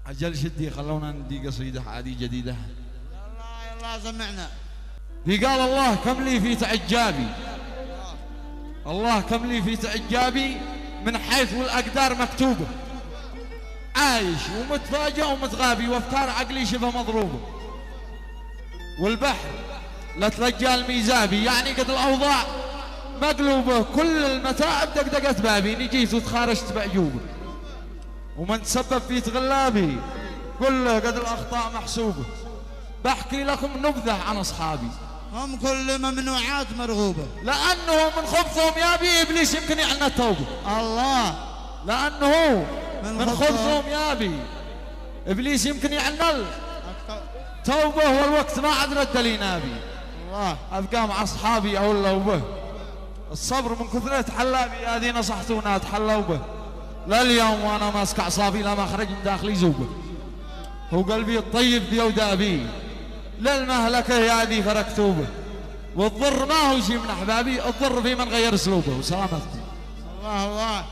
عجل شدي خلونا ندي قصيدة عادي جديدة. يلا سمعنا. في قال الله كم لي في تعجابي، الله كم لي في تعجابي من حيث والأقدار مكتوبة، عايش ومتفاجئ ومتغابي وافكار عقلي شبه مضروبة، والبحر لا تلقى الميزابي يعني قد الأوضاع مقلوبة، كل المتاعب دقدقت بابي، نجيت وتخارجت بعجوبة، ومن تسبب في تغلابي كله قد الأخطاء محسوبة. بحكي لكم نبذة عن أصحابي هم كل ممنوعات مرغوبة، لأنه من خبثهم يابي إبليس يمكن يعلن التوبة. الله لأنه من خبثهم يابي إبليس يمكن يعلن التوبة، والوقت ما عاد رد لي نابي. الله أبقى مع أصحابي أولوا به، الصبر من كثرة حلابي هذه نصحتونا تحلوا به، لليوم وأنا ماسك أعصابي لا مخرج من داخلي زوبه، هو قلبي الطيب بيودع بي للمهلكة هذه فركتوبه، والضر ما هو شيء من أحبابي، الضر في من غير أسلوبه. وسلامتكم. الله الله.